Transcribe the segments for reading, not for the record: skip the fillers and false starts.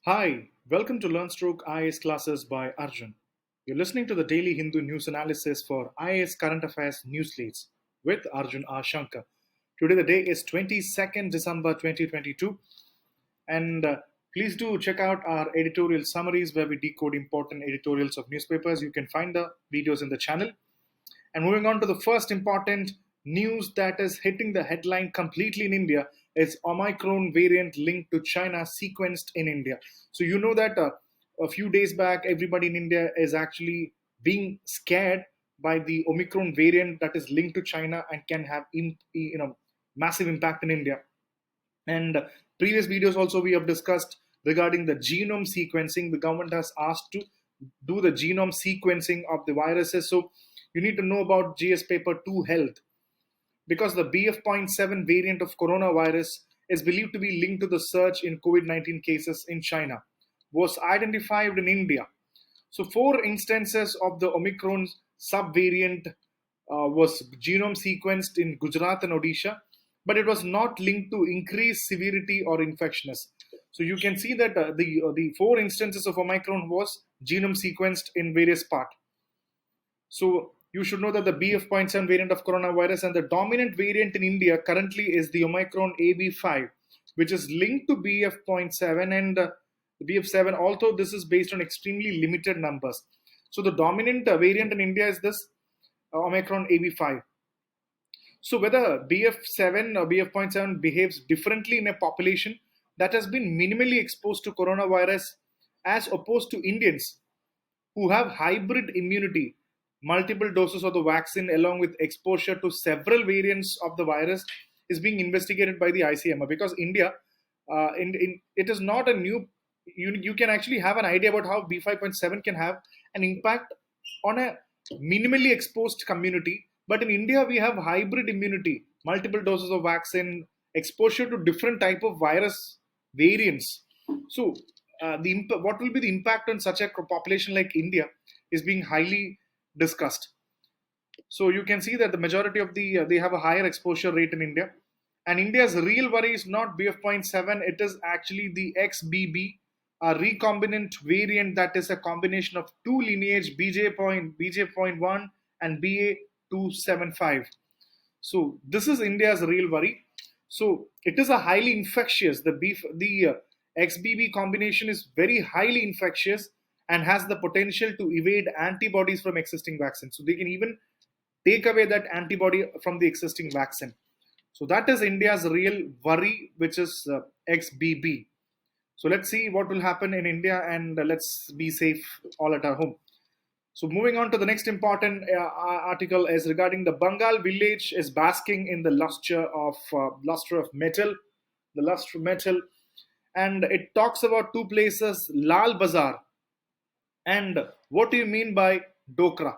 Hi, welcome to LearnStroke IAS classes by Arjun. You're listening to the daily Hindu news analysis for IAS Current Affairs Newsleads with Arjun R Shankar. Today the day is 22nd December 2022 and please do check out our editorial summaries where we decode important editorials of newspapers. You can find the videos in the channel. And moving on to the first important news that is hitting the headline completely in India is Omicron variant linked to China sequenced in India. So you know that a few days back, everybody in India is actually being scared by the Omicron variant that is linked to China and can have massive impact in India. And previous videos also we have discussed regarding the genome sequencing. The government has asked to do the genome sequencing of the viruses. So you need to know about GS paper 2 health because the BF.7 variant of coronavirus is believed to be linked to the surge in COVID-19 cases in China, was identified in India. So 4 instances of the Omicron subvariant was genome sequenced in Gujarat and Odisha, but it was not linked to increased severity or infectiousness. So you can see that the 4 instances of Omicron was genome sequenced in various parts. So you should know that the BF.7 variant of coronavirus and the dominant variant in India currently is the Omicron AB5, which is linked to BF.7 and BF7, although this is based on extremely limited numbers. So the dominant variant in India is this Omicron AB5. So whether BF7 or BF.7 behaves differently in a population that has been minimally exposed to coronavirus as opposed to Indians who have hybrid immunity, multiple doses of the vaccine along with exposure to several variants of the virus is being investigated by the ICMR, because India, it is not a new, you can actually have an idea about how B5.7 can have an impact on a minimally exposed community. But in India, we have hybrid immunity, multiple doses of vaccine, exposure to different type of virus variants. So what will be the impact on such a population like India is being highly discussed. So you can see that the majority of they have a higher exposure rate in India, and India's real worry is not BF.7, it is actually the XBB, a recombinant variant that is a combination of two lineage BJ.1 and BA.275. So this is India's real worry. So it is a highly infectious, the XBB combination is very highly infectious and has the potential to evade antibodies from existing vaccines. So they can even take away that antibody from the existing vaccine. So that is India's real worry, which is XBB. So let's see what will happen in India, and let's be safe all at our home. So moving on to the next important article is regarding the Bengal village is basking in the luster of metal, the luster metal, and it talks about two places, Lal Bazaar. And what do you mean by Dokra?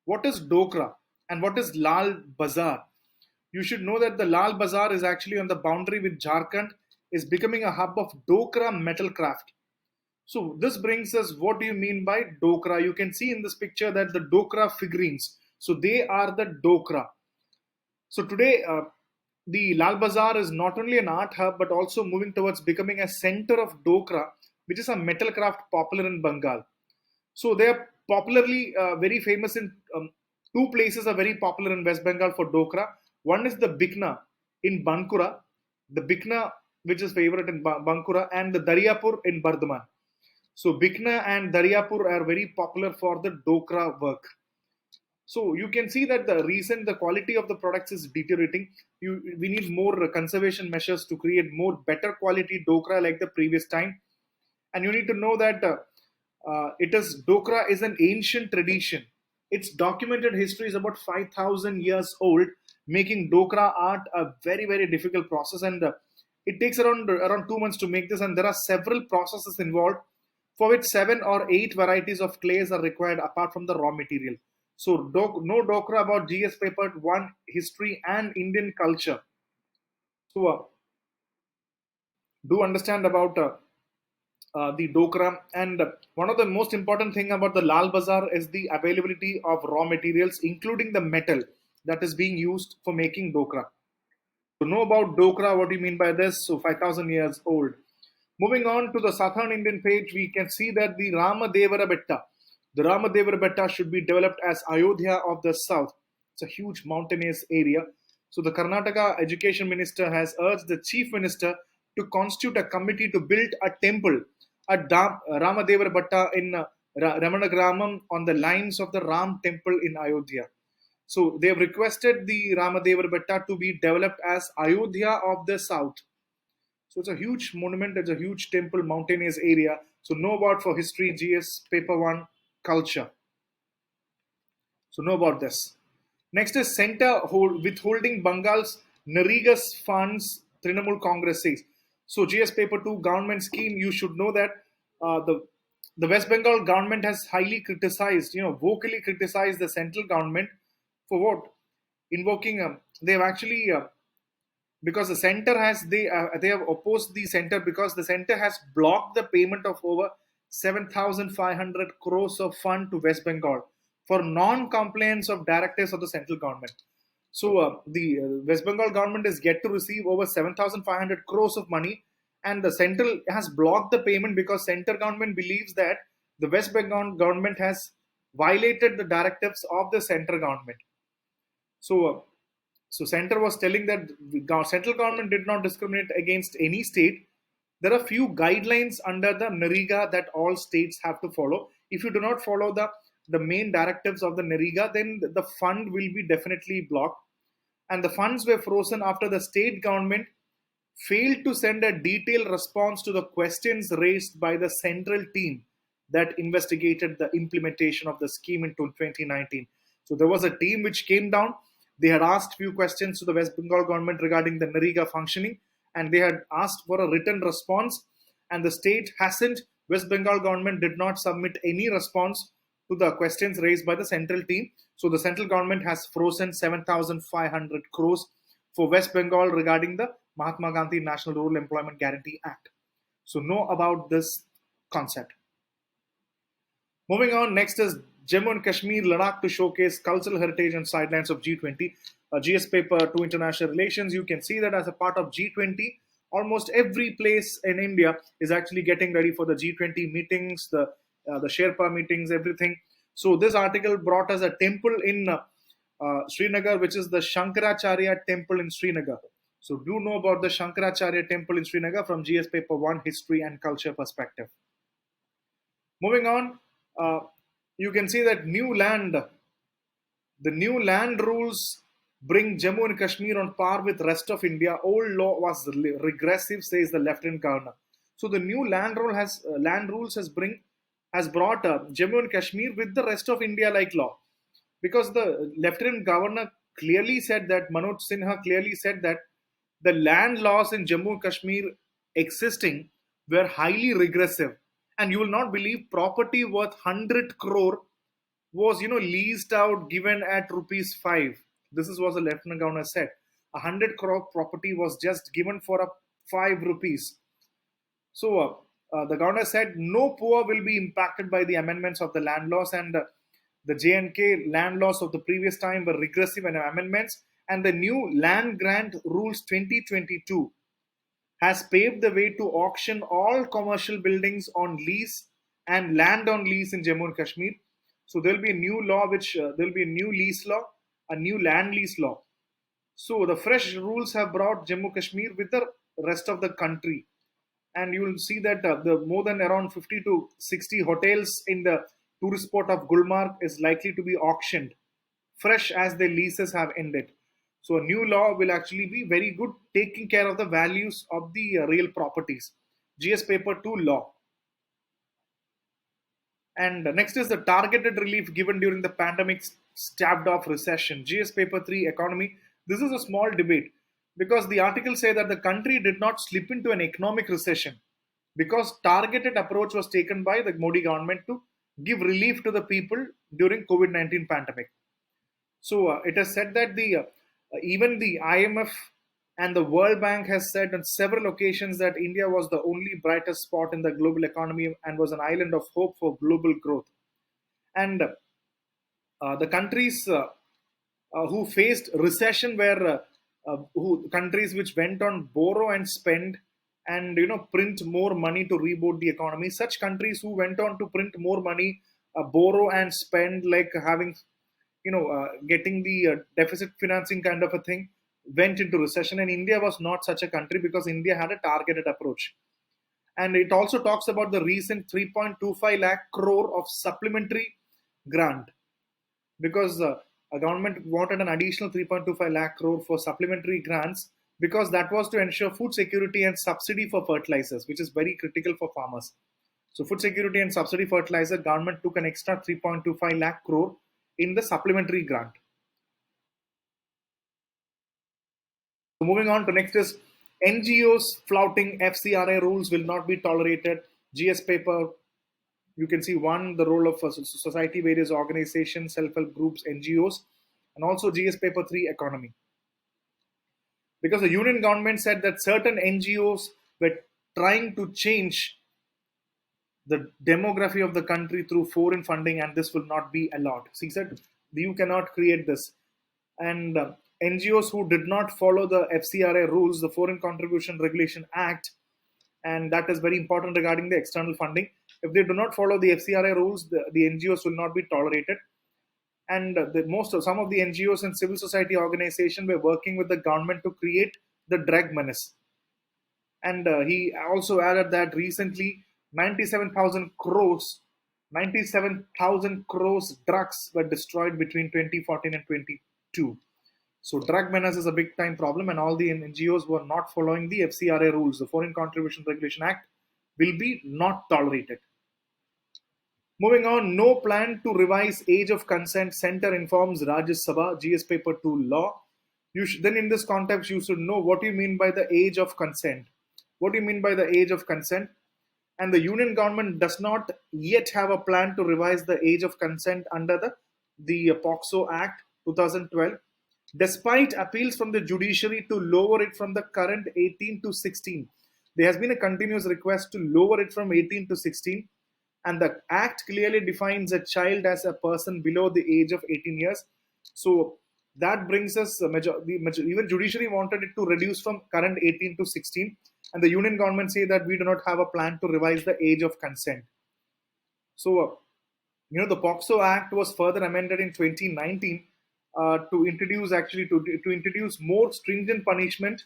What is Dokra and what is Lal Bazaar? You should know that the Lal Bazaar is actually on the boundary with Jharkhand, is becoming a hub of Dokra metal craft. So this brings us, what do you mean by Dokra? You can see in this picture that the Dokra figurines. So they are the Dokra. So today, the Lal Bazaar is not only an art hub but also moving towards becoming a center of Dokra, which is a metal craft popular in Bengal. So they are popularly very famous in two places are very popular in West Bengal for Dokra. One is the Bikna in Bankura, the Bikna which is favorite in Bankura, and the Daryapur in Bardhaman. So Bikna and Daryapur are very popular for the Dokra work. So you can see that the quality of the products is deteriorating. We need more conservation measures to create more better quality Dokra like the previous time. And you need to know that Dokra is an ancient tradition. Its documented history is about 5,000 years old, making Dokra art a very, very difficult process. And it takes around 2 months to make this. And there are several processes involved, for which 7 or 8 varieties of clays are required apart from the raw material. So no Dokra about GS paper 1, history and Indian culture. So do understand about the Dokra. And one of the most important thing about the Lal Bazaar is the availability of raw materials, including the metal that is being used for making Dokra. To know about Dokra, what do you mean by this? So 5,000 years old. Moving on to the southern Indian page, we can see that the Ramadevara Betta should be developed as Ayodhya of the south. It's a huge mountainous area. So the Karnataka Education Minister has urged the Chief Minister to constitute a committee to build a temple at Ramadevara Betta in Ramanagramam on the lines of the Ram temple in Ayodhya. So they have requested the Ramadevara Betta to be developed as Ayodhya of the south. So it's a huge monument, it's a huge temple, mountainous area. So know about for history, GS, paper 1, culture. So know about this. Next is center withholding Bengal's Narigas funds, Trinamool Congress says. So GS paper 2 government scheme, you should know that the West Bengal government has highly criticized, vocally criticized the central government for what? Invoking, they've actually because the center has they have opposed the center because the center has blocked the payment of over 7,500 crores of fund to West Bengal for non-compliance of directives of the central government. So the West Bengal government is yet to receive over 7,500 crores of money, and the central has blocked the payment because central government believes that the West Bengal government has violated the directives of the central government. So center was telling that the central government did not discriminate against any state. There are few guidelines under the NAREGA that all states have to follow. If you do not follow the main directives of the NAREGA, then the fund will be definitely blocked. And the funds were frozen after the state government failed to send a detailed response to the questions raised by the central team that investigated the implementation of the scheme in 2019. So there was a team which came down. They had asked few questions to the West Bengal government regarding the NAREGA functioning, and they had asked for a written response, and the state hasn't. West Bengal government did not submit any response to the questions raised by the central team. So the central government has frozen 7,500 crores for West Bengal regarding the Mahatma Gandhi National Rural Employment Guarantee Act. So know about this concept. Moving on, next is Jammu and Kashmir, Ladakh to showcase cultural heritage and sidelines of G20. GS paper 2 international relations, you can see that as a part of G20, almost every place in India is actually getting ready for the G20 meetings, the Sherpa meetings, everything. So this article brought us a temple in Srinagar, which is the Shankaracharya temple in Srinagar. So do know about the Shankaracharya temple in Srinagar from GS paper 1 history and culture perspective. Moving on, you can see that the new land rules bring Jammu and Kashmir on par with rest of India. Old law was regressive, says the Lieutenant Governor. So the new land rules has brought Jammu and Kashmir with the rest of India like law, because the Lieutenant Governor clearly said that Manoj Sinha clearly said that the land laws in Jammu and Kashmir existing were highly regressive, and you will not believe property worth 100 crore was leased out, given at rupees 5. This is what the Lieutenant Governor said. 100 crore property was just given for a 5 rupees. So the governor said no poor will be impacted by the amendments of the land laws, and the J&K land laws of the previous time were regressive and amendments, and the new land grant rules 2022 has paved the way to auction all commercial buildings on lease and land on lease in Jammu and Kashmir. So there'll be a new law, there'll be a new lease law, a new land lease law. So the fresh rules have brought Jammu Kashmir with the rest of the country, and you will see that the more than around 50 to 60 hotels in the tourist spot of Gulmarg is likely to be auctioned, fresh as their leases have ended. So a new law will actually be very good, taking care of the values of the real properties. GS paper 2 law. And next is the targeted relief given during the pandemic stabbed off recession. GS paper 3 economy. This is a small debate because the articles say that the country did not slip into an economic recession because targeted approach was taken by the Modi government to give relief to the people during COVID-19 pandemic. So it has said that even the IMF and the World Bank has said on several occasions that India was the only brightest spot in the global economy and was an island of hope for global growth. And the countries who faced recession were countries which went on borrow and spend, and print more money to reboot the economy. Such countries who went on to print more money, borrow and spend, like having getting the deficit financing kind of a thing, went into recession. And India was not such a country because India had a targeted approach. And it also talks about the recent 3.25 lakh crore of supplementary grant, because a government wanted an additional 3.25 lakh crore for supplementary grants, because that was to ensure food security and subsidy for fertilizers, which is very critical for farmers. So food security and subsidy fertilizer, government took an extra 3.25 lakh crore in the supplementary grant. So moving on to next is NGOs flouting FCRA rules will not be tolerated. GS paper, you can see one, the role of society, various organizations, self-help groups, NGOs, and also GS paper 3, economy. Because the union government said that certain NGOs were trying to change the demography of the country through foreign funding, and this will not be allowed. So he said, you cannot create this. And NGOs who did not follow the FCRA rules, the Foreign Contribution Regulation Act, and that is very important regarding the external funding. If they do not follow the FCRA rules, the NGOs will not be tolerated. And some of the NGOs and civil society organizations were working with the government to create the drug menace. And he also added that recently 97,000 crores drugs were destroyed between 2014 and 22. So drug menace is a big time problem, and all the NGOs who are not following the FCRA rules, the Foreign Contribution Regulation Act, will be not tolerated. Moving on, no plan to revise age of consent, Center informs Rajya Sabha, GS paper 2 law. Then in this context, you should know what you mean by the age of consent. What do you mean by the age of consent? And the union government does not yet have a plan to revise the age of consent under the POCSO Act 2012, despite appeals from the judiciary to lower it from the current 18 to 16. There has been a continuous request to lower it from 18 to 16, and the act clearly defines a child as a person below the age of 18 years. So that brings us, even judiciary wanted it to reduce from current 18 to 16, and the union government say that we do not have a plan to revise the age of consent. So, the POCSO Act was further amended in 2019 to introduce more stringent punishment,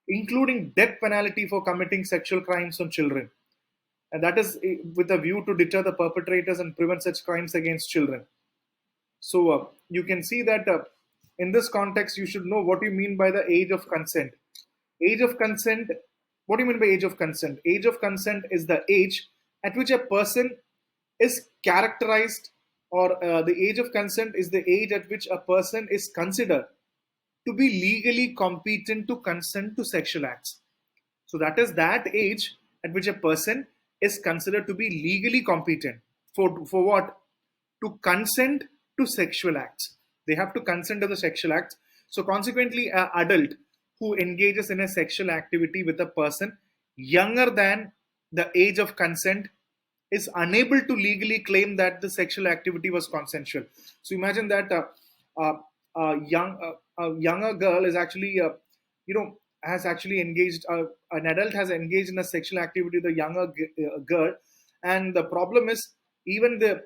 including death penalty for committing sexual crimes on children, and that is with a view to deter the perpetrators and prevent such crimes against children. So you can see that in this context, you should know what you mean by the age of consent. Age of consent. What do you mean by age of consent? Age of consent is the age at which a person is characterized, or the age of consent is the age at which a person is considered to be legally competent to consent to sexual acts. So that is that age at which a person is considered to be legally competent for what? To consent to sexual acts. They have to consent to the sexual acts. So consequently, an adult who engages in a sexual activity with a person younger than the age of consent is unable to legally claim that the sexual activity was consensual. So imagine that a younger girl is actually, has actually engaged, an adult has engaged in a sexual activity with a younger girl, and the problem is even the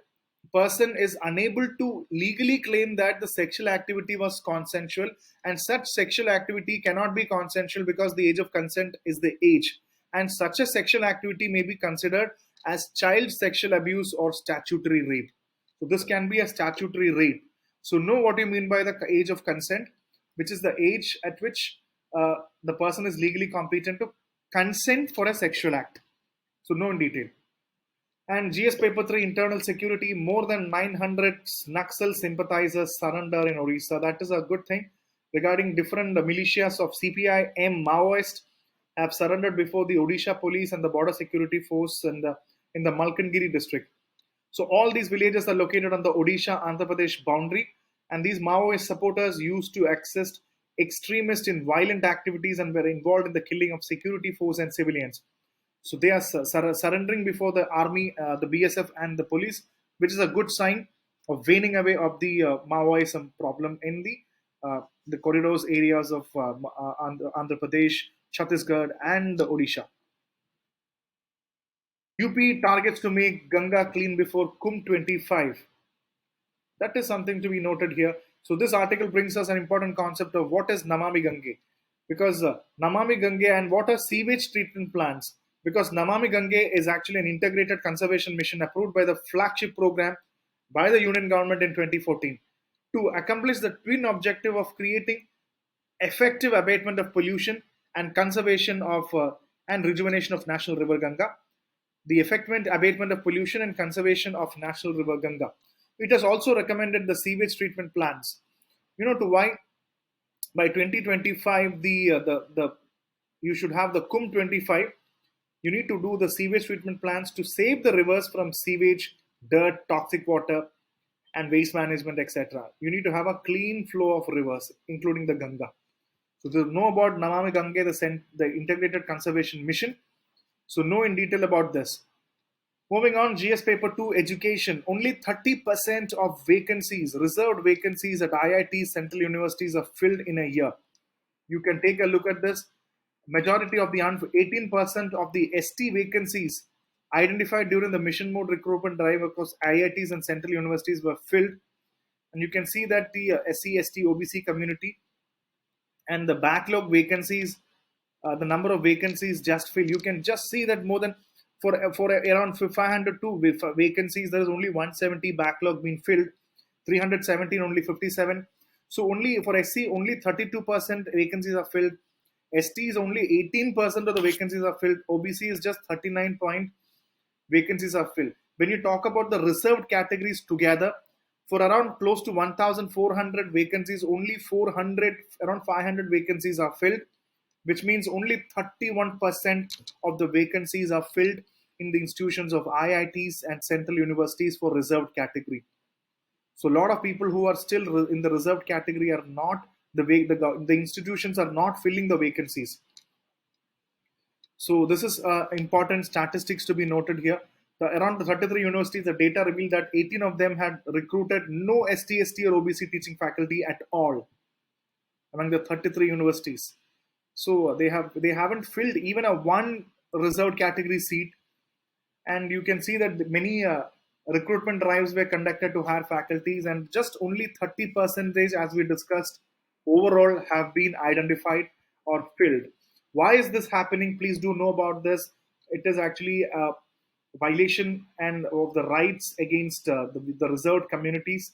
person is unable to legally claim that the sexual activity was consensual, and such sexual activity cannot be consensual because the age of consent is the age, and such a sexual activity may be considered as child sexual abuse or statutory rape. So this can be a statutory rape. So know what you mean by the age of consent, which is the age at which the person is legally competent to consent for a sexual act. So know in detail. And GS paper 3, internal security, more than 900 Naxal sympathizers surrender in Odisha. That is a good thing. Regarding different militias of CPI-M Maoist have surrendered before the Odisha police and the border security force in the Malkangiri district. So all these villages are located on the Odisha-Andhra Pradesh boundary, and these Maoist supporters used to assist extremists in violent activities and were involved in the killing of security force and civilians. So they are surrendering before the army, the BSF, and the police, which is a good sign of waning away of the Maoism problem in the corridors areas of Andhra Pradesh, Chhattisgarh, and Odisha. UP targets to make Ganga clean before Kumbh 25. That is something to be noted here. So this article brings us an important concept of what is Namami Gange, because Namami Gange and what are sewage treatment plants. Because Namami Gange is actually an integrated conservation mission approved by the flagship program by the Union government in 2014 to accomplish the twin objective of creating effective abatement of pollution and conservation of and rejuvenation of national river Ganga, the effective abatement of pollution and conservation of national river Ganga. It has also recommended the sewage treatment plants. You know to why? By 2025, the you should have the Kumbh 25. You need to do the sewage treatment plants to save the rivers from sewage, dirt, toxic water, and waste management, etc. You need to have a clean flow of rivers, including the Ganga. So to know about Namami Gange, the integrated conservation mission. So know in detail about this. Moving on, GS Paper 2 Education. Only 30% of vacancies, reserved vacancies at IITs, central universities are filled in a year. You can take a look at this. Majority of the 18% of the ST vacancies identified during the mission mode recruitment drive across IITs and central universities were filled. And you can see that the SC, ST, OBC community and the backlog vacancies, the number of vacancies just filled. You can just see that more than for around 502 vacancies, there is only 170 backlog being filled, 317 only 57. So only for SC, only 32% vacancies are filled. ST is only 18% of the vacancies are filled. OBC is just 39 point vacancies are filled. When you talk about the reserved categories together, for around close to 1,400 vacancies, only 400, around 500 vacancies are filled, which means only 31% of the vacancies are filled in the institutions of IITs and central universities for reserved category. So a lot of people who are still in the reserved category are not the institutions are not filling the vacancies. So this is important statistics to be noted here. Around the 33 universities, the data revealed that 18 of them had recruited no ST, ST or OBC teaching faculty at all among the 33 universities. So they haven't filled even a one reserved category seat, and you can see that many recruitment drives were conducted to hire faculties, and just only 30%, as we discussed, overall have been identified or filled. Why is this happening? Please do know about this. It is actually a violation and of the rights against the reserved communities.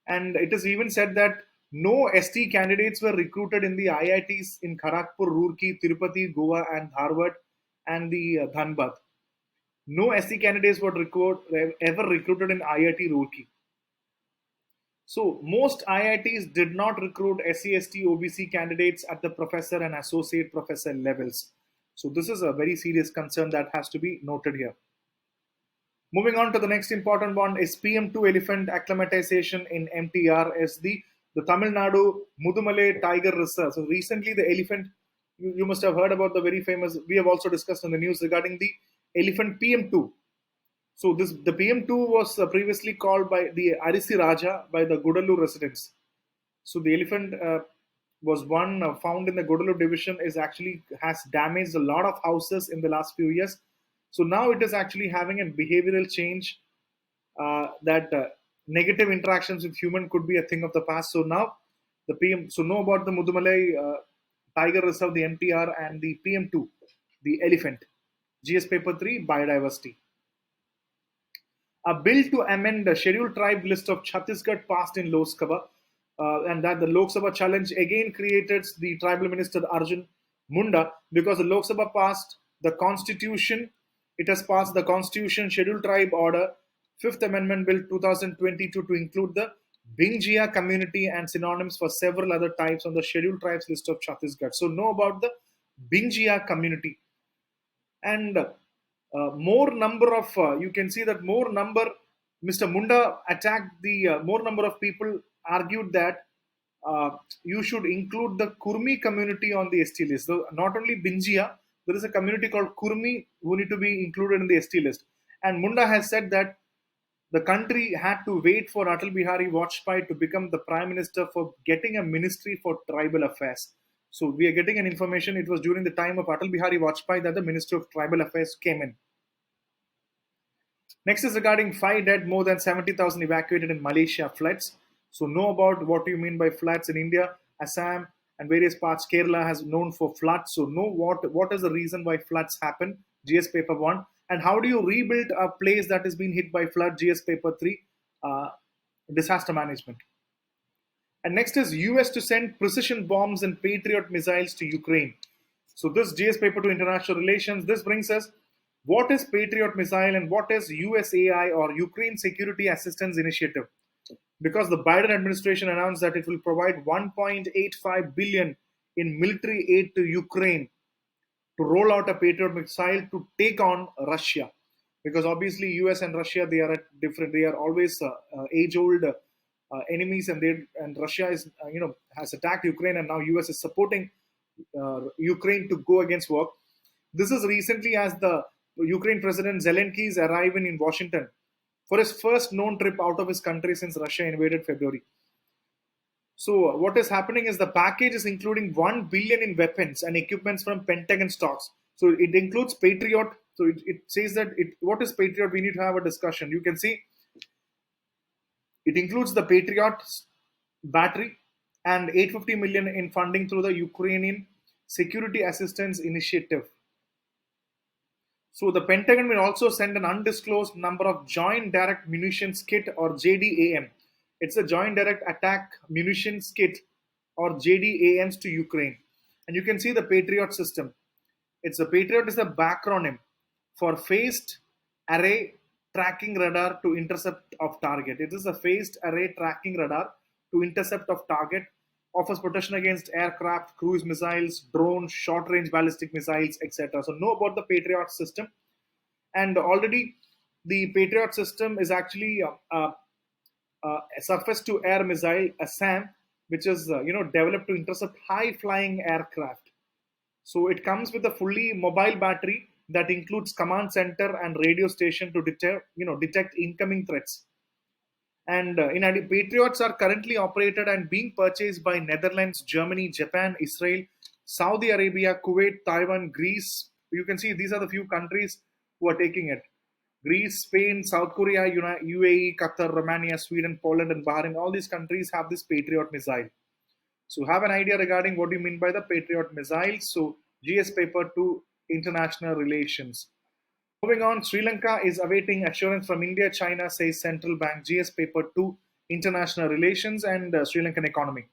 And it is even said that no ST candidates were recruited in the IITs in Kharagpur, Roorkee, Tirupati, Goa, and Dharwad, and the Dhanbad. No ST candidates were ever recruited in IIT Roorkee. So most IITs did not recruit SC, ST, OBC candidates at the professor and associate professor levels. So this is a very serious concern that has to be noted here. Moving on to the next important one is PM2 elephant acclimatization in MTR as the Tamil Nadu Mudumalai Tiger Reserve. So recently the elephant, you must have heard about the very famous, we have also discussed in the news regarding the elephant PM2. So the PM2 was previously called by the Arisi Raja by the Gudalur residents. So the elephant was one found in the Gudalur division is actually has damaged a lot of houses in the last few years. So now it is actually having a behavioral change that negative interactions with human could be a thing of the past. So now so know about the Mudumalai Tiger Reserve, the MTR, and the PM2, the elephant. GS Paper 3, Biodiversity. A bill to amend the scheduled tribe list of Chhattisgarh passed in Lok Sabha, and that the Lok Sabha challenge again created the tribal minister Arjun Munda because the Lok Sabha passed the constitution. It has passed the constitution scheduled tribe order, Fifth Amendment Bill 2022 to include the Bingjia community and synonyms for several other types on the scheduled tribes list of Chhattisgarh. So know about the Bingjia community. And more number of you can see that more number Mr. Munda attacked the more number of people argued that you should include the Kurmi community on the ST list. So not only Binjia, there is a community called Kurmi who need to be included in the ST list. And Munda has said that the country had to wait for Atal Bihari Vajpayee to become the prime minister for getting a ministry for tribal affairs. So we are getting an information. It was during the time of Atal Bihari Vajpayee that the Ministry of Tribal Affairs came in. Next is regarding 5 dead, more than 70,000 evacuated in Malaysia floods. So know about what you mean by floods in India, Assam, and various parts. Kerala has known for floods. So know what is the reason why floods happen. GS paper 1. And how do you rebuild a place that has been hit by flood? GS paper 3. Disaster management. And next is US to send precision bombs and Patriot missiles to Ukraine. So this GS paper to international relations, this brings us what is Patriot missile and what is USAI or Ukraine Security Assistance Initiative. Because the Biden administration announced that it will provide 1.85 billion in military aid to Ukraine to roll out a Patriot missile to take on Russia. Because obviously US and Russia, they are at different, they are always age-old enemies, and Russia is has attacked Ukraine, and now US is supporting Ukraine to go against war. This is recently as the Ukraine President Zelensky is arriving in Washington for his first known trip out of his country since Russia invaded February. So what is happening is the package is including 1 billion in weapons and equipments from Pentagon stocks. So it includes Patriot. So it says that what is Patriot? We need to have a discussion. You can see it includes the Patriot battery and 850 million in funding through the Ukrainian Security Assistance Initiative. So the Pentagon will also send an undisclosed number of Joint Direct Munitions Kit or JDAM. It's a Joint Direct Attack Munitions Kit or JDAMs to Ukraine. And you can see the Patriot system. The Patriot is a backronym for Phased Array Tracking Radar to Intercept of Target. It is a Phased Array Tracking Radar to Intercept of Target. Offers protection against aircraft, cruise missiles, drones, short-range ballistic missiles, etc. So know about the Patriot system. And already the Patriot system is actually a surface-to-air missile, a SAM, which is developed to intercept high-flying aircraft. So it comes with a fully mobile battery that includes command center and radio station to detect incoming threats. And in addition, Patriots are currently operated and being purchased by Netherlands, Germany, Japan, Israel, Saudi Arabia, Kuwait, Taiwan, Greece. You can see these are the few countries who are taking it. Greece, Spain, South Korea, UAE, Qatar, Romania, Sweden, Poland, and Bahrain. All these countries have this Patriot missile. So have an idea regarding what you mean by the Patriot missile. So GS paper 2, international relations. Moving on, Sri Lanka is awaiting assurance from India, China, says central bank. GS paper 2, international relations and Sri Lankan economy.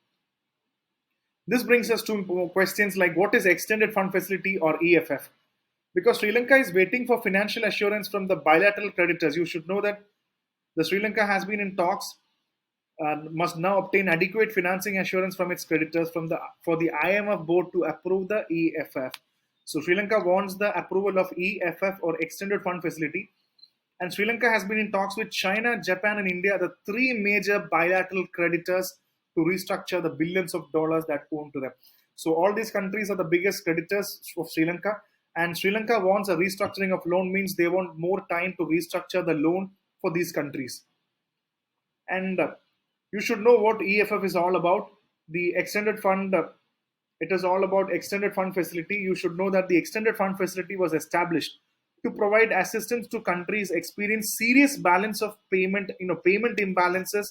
This brings us to questions like what is extended fund facility or EFF? Because Sri Lanka is waiting for financial assurance from the bilateral creditors. You should know that the Sri Lanka has been in talks and must now obtain adequate financing assurance from its creditors for the IMF board to approve the EFF. So Sri Lanka wants the approval of EFF or Extended Fund Facility. And Sri Lanka has been in talks with China, Japan, and India, the three major bilateral creditors, to restructure the billions of dollars that own to them. So all these countries are the biggest creditors of Sri Lanka. And Sri Lanka wants a restructuring of loan, means they want more time to restructure the loan for these countries. And you should know what EFF is all about. The extended fund it is all about extended fund facility. You should know that the extended fund facility was established to provide assistance to countries experience serious balance of payment, payment imbalances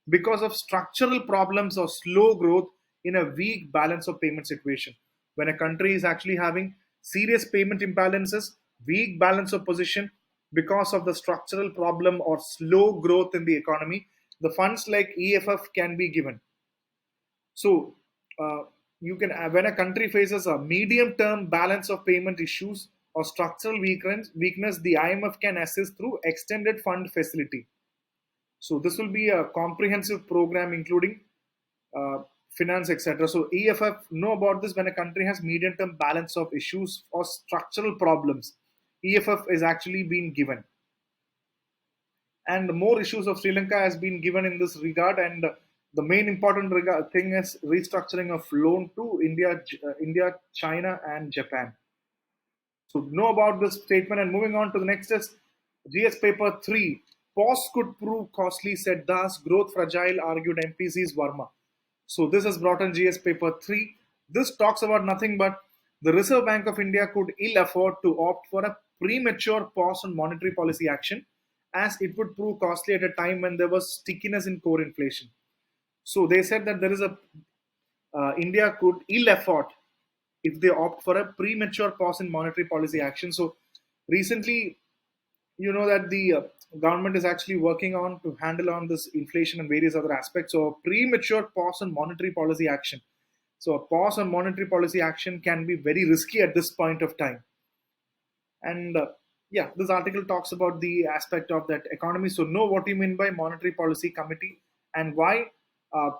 because of structural problems or slow growth in a weak balance of payment situation. When a country is actually having serious payment imbalances, weak balance of position because of the structural problem or slow growth in the economy, the funds like EFF can be given. So, you can when a country faces a medium term balance of payment issues or structural weakness, the IMF can assist through extended fund facility. So this will be a comprehensive program including finance, etc. So EFF know about this. When a country has medium term balance of issues or structural problems, EFF is actually being given. And more issues of Sri Lanka has been given in this regard, and the main important thing is restructuring of loan to India, China, and Japan. So know about this statement. And moving on to the next is GS paper 3. Pause could prove costly, said Das. Growth fragile, argued MPC's Verma. So this is brought in GS paper 3. This talks about nothing but the Reserve Bank of India could ill afford to opt for a premature pause on monetary policy action as it would prove costly at a time when there was stickiness in core inflation. So they said that there is a India could ill afford if they opt for a premature pause in monetary policy action. So recently, you know that the government is actually working on to handle on this inflation and various other aspects. So a premature pause on monetary policy action. So a pause on monetary policy action can be very risky at this point of time. And yeah, this article talks about the aspect of that economy. So know what you mean by monetary policy committee and why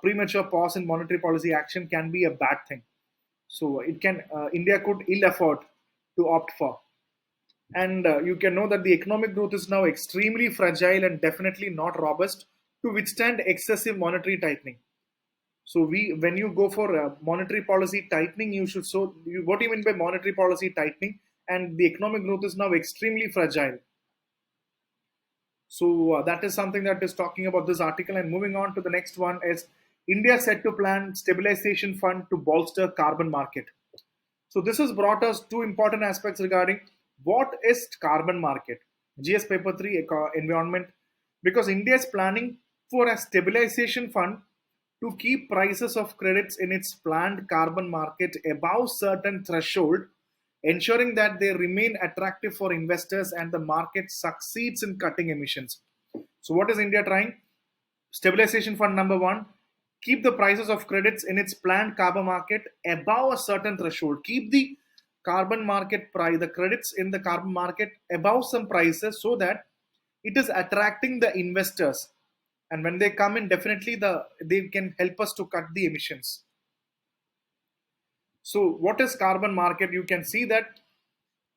premature pause in monetary policy action can be a bad thing. So it can India could ill afford to opt for. And you can know that the economic growth is now extremely fragile and definitely not robust to withstand excessive monetary tightening. So when you go for monetary policy tightening, you should what do you mean by monetary policy tightening? And the economic growth is now extremely fragile. So that is something that is talking about this article. And moving on to the next one is India set to plan stabilization fund to bolster carbon market. So this has brought us two important aspects regarding what is carbon market. GS paper 3 environment, because India is planning for a stabilization fund to keep prices of credits in its planned carbon market above certain threshold, ensuring that they remain attractive for investors and the market succeeds in cutting emissions. So what is India trying? Stabilization fund number one, keep the prices of credits in its planned carbon market above a certain threshold. Keep the carbon market price, the credits in the carbon market above some prices so that it is attracting the investors. And when they come in, definitely they can help us to cut the emissions. So what is carbon market? You can see that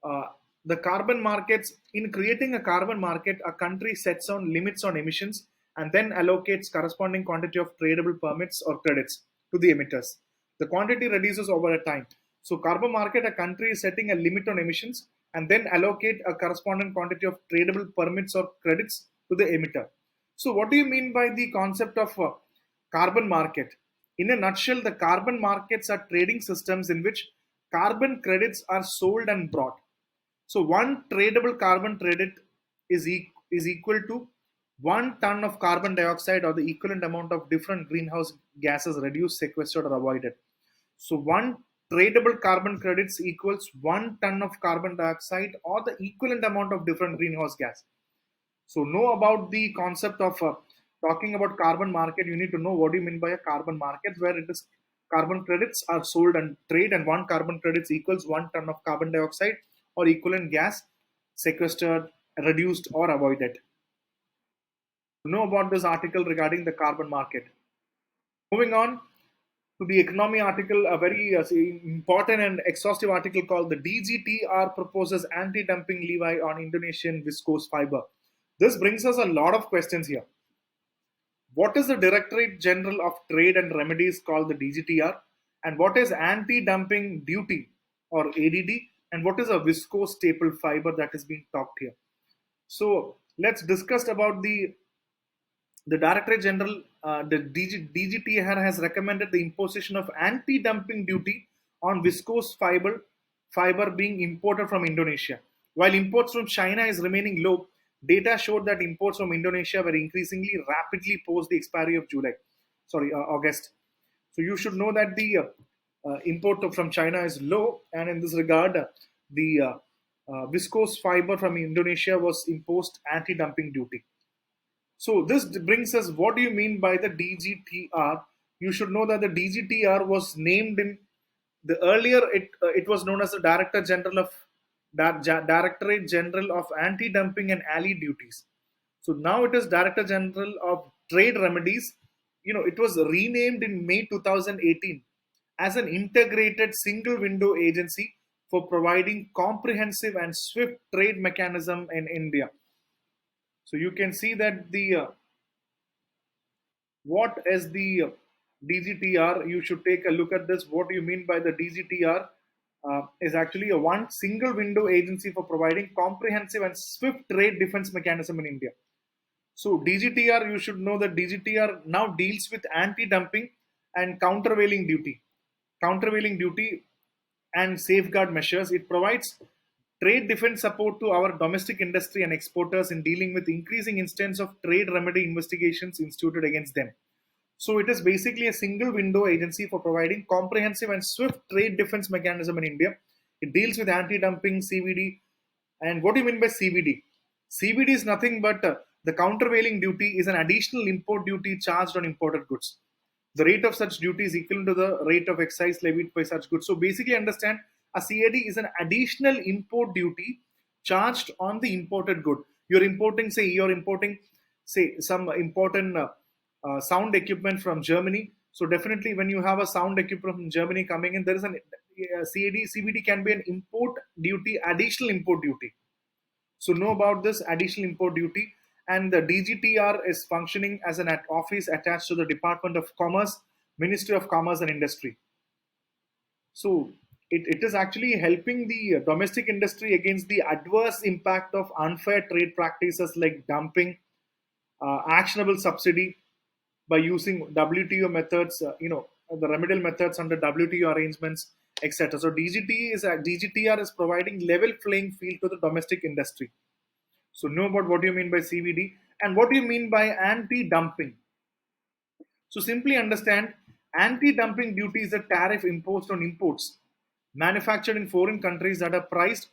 uh, the carbon markets, in creating a carbon market, a country sets on limits on emissions and then allocates corresponding quantity of tradable permits or credits to the emitters. The quantity reduces over a time. So carbon market, a country is setting a limit on emissions and then allocate a corresponding quantity of tradable permits or credits to the emitter. So what do you mean by the concept of carbon market? In a nutshell, the carbon markets are trading systems in which carbon credits are sold and bought. So one tradable carbon credit is equal to 1 ton of carbon dioxide or the equivalent amount of different greenhouse gases reduced, sequestered, or avoided. So one tradable carbon credits equals 1 ton of carbon dioxide or the equivalent amount of different greenhouse gas. So know about the concept of talking about carbon market. You need to know what do you mean by a carbon market, where it is carbon credits are sold and trade, and one carbon credits equals 1 ton of carbon dioxide or equivalent gas sequestered, reduced, or avoided. Know about this article regarding the carbon market. Moving on to the economy article, a very important and exhaustive article called the DGTR proposes anti-dumping levy on Indonesian viscose fiber. This brings us a lot of questions here. What is the Directorate General of Trade and Remedies called the DGTR? And what is anti-dumping duty or ADD? And what is a viscose staple fiber that is being talked here? So let's discuss about the Directorate General, the DGTR has recommended the imposition of anti-dumping duty on viscose fiber being imported from Indonesia. While imports from China is remaining low, data showed that imports from Indonesia were increasingly rapidly post the expiry of August. So you should know that the import from China is low, and in this regard, the viscose fiber from Indonesia was imposed anti-dumping duty. So this brings us, what do you mean by the DGTR? You should know that the DGTR was named in the earlier it was known as the Directorate General of Anti-Dumping and Ally Duties. So now it is Director General of Trade Remedies. You know, it was renamed in May 2018 as an integrated single window agency for providing comprehensive and swift trade mechanism in India. So you can see that the what is the DGTR? You should take a look at this. What do you mean by the DGTR? Is actually a one single window agency for providing comprehensive and swift trade defense mechanism in India. So DGTR, you should know that DGTR now deals with anti-dumping and countervailing duty and safeguard measures. It provides trade defense support to our domestic industry and exporters in dealing with increasing instance of trade remedy investigations instituted against them. So it is basically a single window agency for providing comprehensive and swift trade defense mechanism in India. It deals with anti-dumping, CVD. And what do you mean by CVD? CVD is nothing but the countervailing duty is an additional import duty charged on imported goods. The rate of such duty is equal to the rate of excise levied by such goods. So basically, understand a CAD is an additional import duty charged on the imported good. You're importing, say, some important sound equipment from Germany. So definitely, when you have a sound equipment from Germany coming in, there is an CAD, CVD can be an import duty, additional import duty. So know about this additional import duty. And the DGTR is functioning as an office attached to the Department of Commerce, Ministry of Commerce and Industry. So it is actually helping the domestic industry against the adverse impact of unfair trade practices like dumping, actionable subsidy by using WTO methods, the remedial methods under WTO arrangements, etc. So DGTR is providing level playing field to the domestic industry. So know about what you mean by CVD and what do you mean by anti-dumping. So simply understand, anti-dumping duty is a tariff imposed on imports manufactured in foreign countries that are priced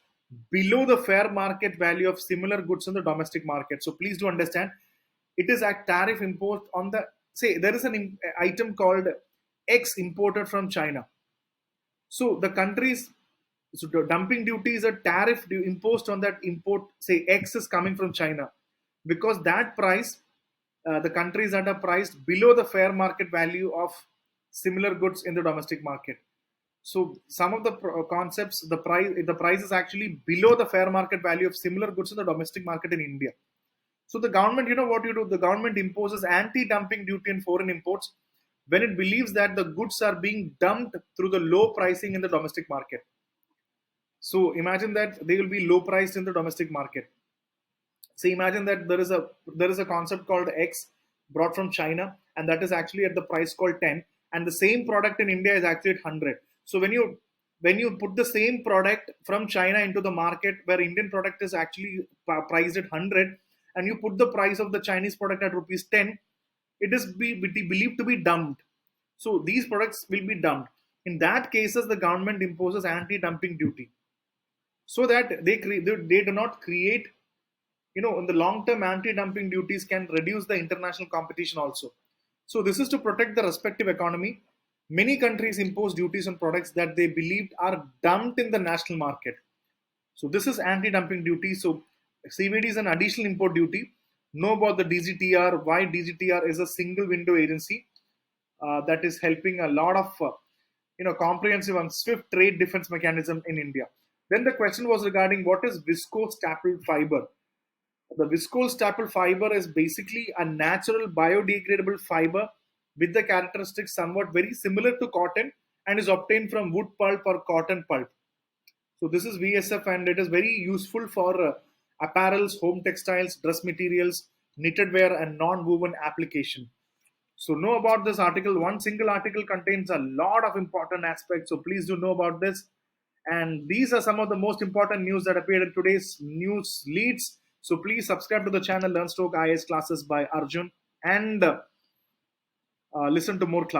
below the fair market value of similar goods in the domestic market. So please do understand, it is a tariff imposed on the, say there is an item called X imported from China. So the countries, so the dumping duty is a tariff imposed on that import, say X is coming from China, because that price, the countries that are priced below the fair market value of similar goods in the domestic market. So some of the concepts, the price is actually below the fair market value of similar goods in the domestic market in India. So the government, you know what you do? The government imposes anti-dumping duty on foreign imports when it believes that the goods are being dumped through the low pricing in the domestic market. So imagine that they will be low priced in the domestic market. So imagine that there is a concept called X brought from China, and that is actually at the price called 10, and the same product in India is actually at 100. So when you put the same product from China into the market where Indian product is actually priced at 100, and you put the price of the Chinese product at rupees 10, it is believed to be dumped. So these products will be dumped. In that cases, the government imposes anti-dumping duty, so that they do not create, in the long term, anti-dumping duties can reduce the international competition also. So this is to protect the respective economy. Many countries impose duties on products that they believed are dumped in the national market. So this is anti-dumping duty. So CVD is an additional import duty. Know about the DGTR, why DGTR is a single window agency that is helping a lot of comprehensive and swift trade defense mechanism in India. Then the question was regarding what is viscose staple fiber. The viscose staple fiber is basically a natural biodegradable fiber with the characteristics somewhat very similar to cotton and is obtained from wood pulp or cotton pulp. So this is VSF and it is very useful for apparels, home textiles, dress materials, knitted wear and non-woven application. So know about this article. One single article contains a lot of important aspects. So please do know about this. And these are some of the most important news that appeared in today's news leads. So please subscribe to the channel LearnStroke IAS classes by Arjun and listen to more classes.